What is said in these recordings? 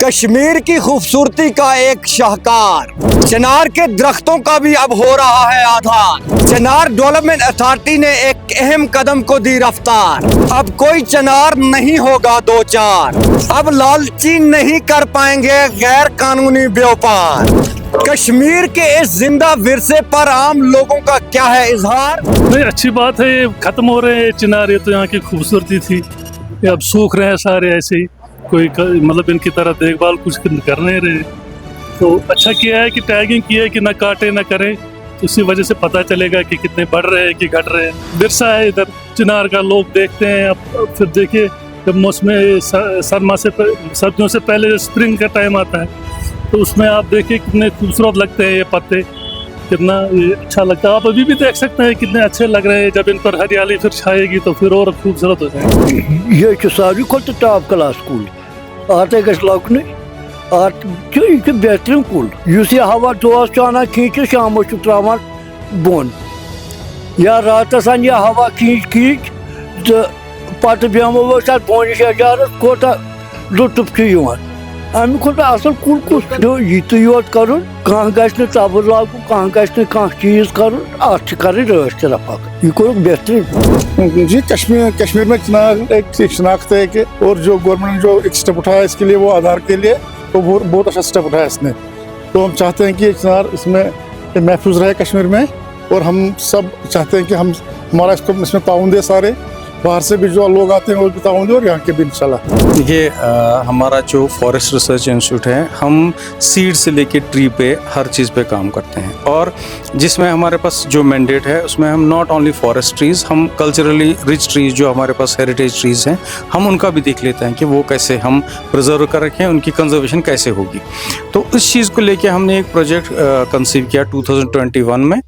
कश्मीर की खूबसूरती का एक शाहकार, चिनार के दरख्तों का भी अब हो रहा है आधार। चिनार डेवलपमेंट अथॉरिटी ने एक अहम कदम को दी रफ्तार। अब कोई चिनार नहीं होगा दो चार, अब लालची नहीं कर पाएंगे गैर कानूनी व्यापार। कश्मीर के इस जिंदा विरसे पर आम लोगों का क्या है इजहार। नहीं, अच्छी बात है, ये खत्म हो रहे हैं चिनार। ये तो यहाँ की खूबसूरती थी, ये अब सूख रहे हैं सारे ऐसे ही। कोई मतलब इनकी तरह देखभाल कुछ कर नहीं रहे। तो अच्छा किया है कि टैगिंग की है कि ना काटे ना करें, तो इसी वजह से पता चलेगा कि कितने बढ़ रहे हैं कि घट रहे हैं। विरसा है इधर चिनार का, लोग देखते हैं। अब फिर देखिए जब मौसम सर्दियों से पहले स्प्रिंग का टाइम आता है, तो उसमें आप देखिए कितने खूबसूरत लगते हैं ये पत्ते, कितना ये अच्छा लगता है। आप अभी भी देख सकते हैं कितने अच्छे लग रहे हैं। जब इन पर हरियाली फिर छाएगी तो फिर और खूबसूरत हो जाएगी। ये सारी खोल टॉप क्लास स्कूल आते लकन बेहतरीन कुल यह हवा दोस अना खींच शाम त्रावान बोन या रात यह हवा खींच खींच तो पत बेमो बोन शजारस कोता लुत्फ अमे खुद असल कुल कुछ यह योत कर तबर लागू कह चीज कर रच रफक यह कोर बेहतरीन। जी कश्मीर में चिनार एक शनाख्त है कि और जो गवर्नमेंट ने जो एक स्टेप उठाया इसके लिए, वो आधार के लिए तो बहुत अच्छा स्टेप उठाया इसने। तो हम चाहते हैं कि ये चिनार इसमें महफूज रहे कश्मीर में, और हम सब चाहते हैं कि हमारा इसमें ताउन दे, सारे बाहर से भी जो लोग आते हैं वो भी ताउन दे, और यहाँ के भी इंशाल्लाह। देखिए हमारा जो फॉरेस्ट रिसर्च इंस्टीट्यूट है, हम सीड से लेके ट्री पे हर चीज़ पे काम करते हैं। और जिसमें हमारे पास जो मैंडेट है उसमें हम नॉट ओनली फॉरेस्ट ट्रीज़, हम कल्चरली रिच ट्रीज़ जो हमारे पास हेरिटेज ट्रीज़ हैं, हम उनका भी देख लेते हैं कि वो कैसे हम प्रिजर्व कर रखें, उनकी कंजर्वेशन कैसे होगी। तो इस चीज़ को लेके हमने एक प्रोजेक्ट कंसीव किया 2021 में।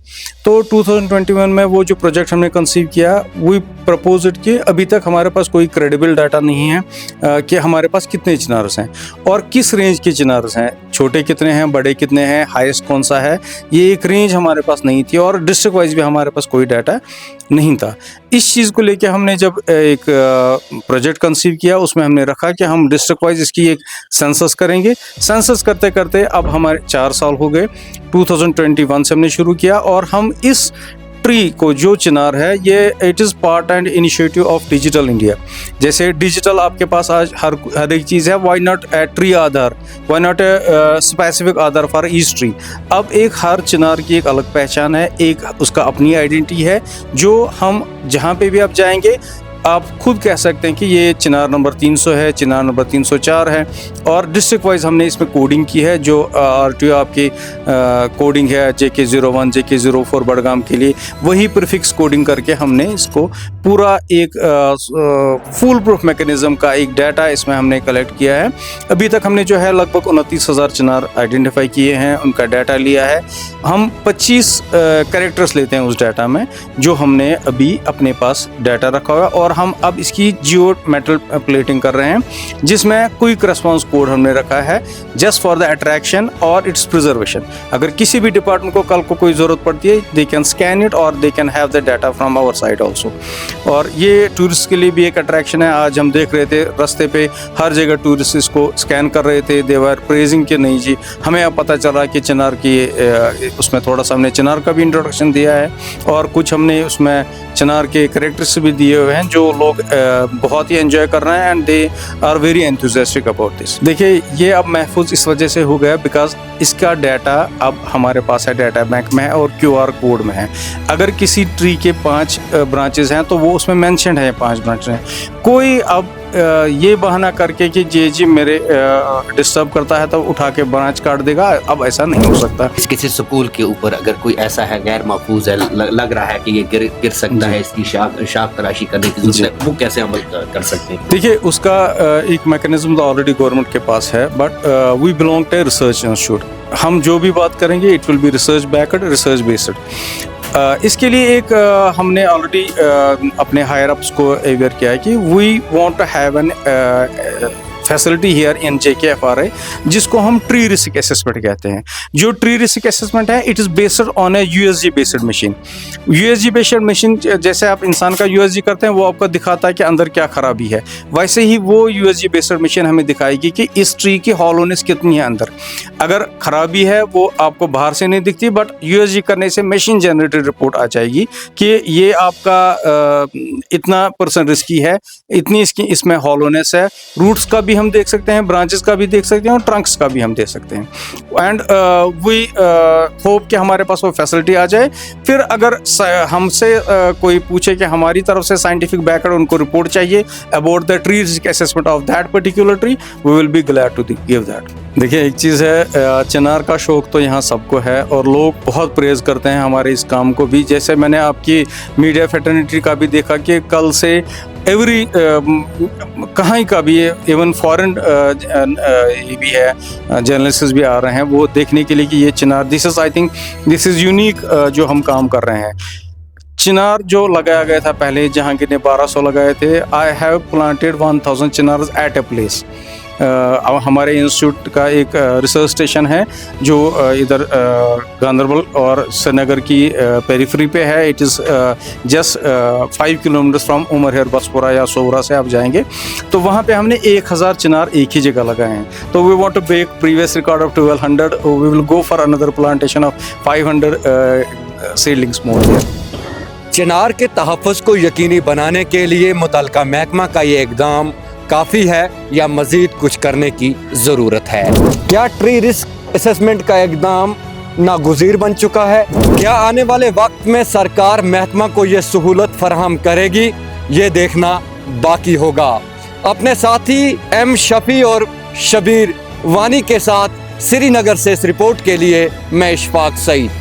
तो 2021 में वो जो प्रोजेक्ट हमने कंसीव किया, वी प्रपोज कि अभी तक हमारे पास कोई क्रेडिबल डाटा नहीं है कि हमारे पास कितने चिनार्स हैं और किस रेंज के चिनार्स हैं, छोटे कितने हैं, बड़े कितने हैं, हाईएस्ट कौन सा है, ये एक रेंज हमारे पास नहीं थी। और डिस्ट्रिक्ट वाइज भी हमारे पास कोई डाटा नहीं था। इस चीज़ को लेके हमने जब एक प्रोजेक्ट कंसीव किया, उसमें हमने रखा कि हम डिस्ट्रिक्ट वाइज इसकी एक सेंसस करेंगे। सेंसस करते करते अब हमारे 4 साल हो गए। 2021 से हमने शुरू किया, और हम इस ट्री को, जो चिनार है, ये it is part and initiative of digital India. जैसे डिजिटल आपके पास आज हर एक चीज़ है, why not a tree Aadhaar, why not a specific Aadhaar for each tree. अब एक हर चिनार की एक अलग पहचान है, एक उसका अपनी आइडेंटिटी है, जो हम जहाँ पे भी आप जाएंगे आप खुद कह सकते हैं कि ये चिनार नंबर 300 है, चिनार नंबर 304 है। और डिस्ट्रिक्ट वाइज हमने इसमें कोडिंग की है, जो RTO आपकी कोडिंग है JK01 JK04 बड़गाम के लिए, वही प्रीफिक्स कोडिंग करके हमने इसको पूरा एक फुल प्रूफ मैकेनिज्म का एक डाटा इसमें हमने कलेक्ट किया है। अभी तक हमने जो है लगभग 29,000 चिनार आइडेंटिफाई किए हैं, उनका डाटा लिया है। हम 25 कैरेक्टर्स लेते हैं उस डाटा में, जो हमने अभी अपने पास डाटा रखा हुआ है। और हम अब इसकी जियो मेटल प्लेटिंग कर रहे हैं, जिसमें क्विक रिस्पांस कोड हमने रखा है जस्ट फॉर द अट्रैक्शन और इट्स प्रिजर्वेशन। अगर किसी भी डिपार्टमेंट को कल को कोई ज़रूरत पड़ती है, दे कैन स्कैन इट और they can have the data from our side also. और ये टूरिस्ट के लिए भी एक अट्रैक्शन है। आज हम देख रहे थे रास्ते पे हर जगह टूरिस्ट इसको स्कैन कर रहे थे, दे वर प्रेजिंग कि नहीं जी, हमें अब पता चला कि चिनार की उसमें थोड़ा सा हमने चिनार का भी इंट्रोडक्शन दिया है, और कुछ हमने उसमें चिनार के कैरेक्टर्स भी दिए हुए हैं, जो लोग बहुत ही एंजॉय कर रहे हैं, and they are very enthusiastic about this. देखिए ये अब महफूज इस वजह से हो गया बिकॉज इसका डाटा अब हमारे पास है, डाटा बैंक में है और QR कोड में है। अगर किसी ट्री के 5 ब्रांचेस हैं तो वो उसमें मेंशन है 5 ब्रांचेस हैं। कोई अब ये बहाना करके कि जी मेरे डिस्टर्ब करता है तो उठा के ब्रांच काट देगा, अब ऐसा नहीं हो सकता। किसी स्कूल के ऊपर अगर कोई ऐसा है गैर महफूज है, लग रहा है कि ये गिर सकता है, इसकी शाख तराशी करने की जरूरत है, वो कैसे अमल कर सकते हैं? देखिए उसका एक मैकेनिज्म तो ऑलरेडी गवर्नमेंट के पास है, but we belong to research institute. हम जो भी बात करेंगे it will be research backed, research based. इसके लिए एक हमने ऑलरेडी अपने हायर अप्स को अवेयर किया है कि we want to have an facility here in JKFRA, जिसको हम ट्री रिस्क असेसमेंट कहते हैं। जो ट्री रिस्क असेसमेंट है, it is based on a USG based machine. USG based machine, जैसे आप इंसान का USG करते हैं, वो आपको दिखाता है कि अंदर क्या खराबी है, वैसे ही वो USG बेस्ड मशीन हमें दिखाएगी कि इस ट्री की हॉलोनेस कितनी है अंदर। अगर खराबी है वो आपको बाहर से नहीं दिखती, बट USG करने से मशीन जनरेटेड रिपोर्ट आ जाएगी कि ये आपका इतना % रिस्की है, इतनी इसमें हॉलोनेस है। रूट्स का भी हम देख सकते हैं, ब्रांचेस का भी देख सकते हैं और ट्रंक्स का भी हम देख सकते हैं। एंड वी होप कि हमारे पास वो फैसिलिटी आ जाए। फिर अगर हमसे कोई पूछे कि हमारी तरफ से साइंटिफिक बैकग्राउंड, उनको रिपोर्ट चाहिए about the tree risk assessment of that particular tree, we will be glad to give that. देखिए, एक चीज़ है, चिनार का शौक तो यहाँ सबको है और लोग बहुत प्रेज़ करते हैं हमारे इस काम को भी। जैसे मैंने आपकी मीडिया फ्रेटर्निटी का भी देखा कि कल से एवरी कहीं का भी, इवन फॉरेन भी है, जर्नलिस्ट भी आ रहे हैं वो देखने के लिए कि ये chinar, this is, I think this is unique जो हम काम कर रहे हैं। चिनार जो लगाया गया था पहले, जहांगीर ने 1200 लगाए थे, I have planted 1000 chinars at a place. हमारे इंस्टीट्यूट का एक रिसर्च स्टेशन है जो इधर गांधरबल और श्रीनगर की पेरिफेरी पे है। It is just 5 kilometre from Umarhar Baspura या सोवरा से आप जाएंगे तो वहाँ पे हमने 1000 चिनार एक ही जगह लगाए हैं। तो we want to break previous record of 1200, we will go for another plantation of 500 seedlings more. Chinar के तहफ़्फ़ुज़ को यकीनी बनाने के लिए मुतल्लिका महकमा का ये इक़दाम काफ़ी है या मज़ीद कुछ करने की ज़रूरत है? क्या ट्री रिस्क असेसमेंट का इक़दाम नागुज़ीर बन चुका है? क्या आने वाले वक्त में सरकार महकमा को ये सहूलत फराहम करेगी? ये देखना बाकी होगा। अपने साथी M शफ़ी और शबीर वानी के साथ श्रीनगर से इस रिपोर्ट के लिए मैं इशफाक सईद।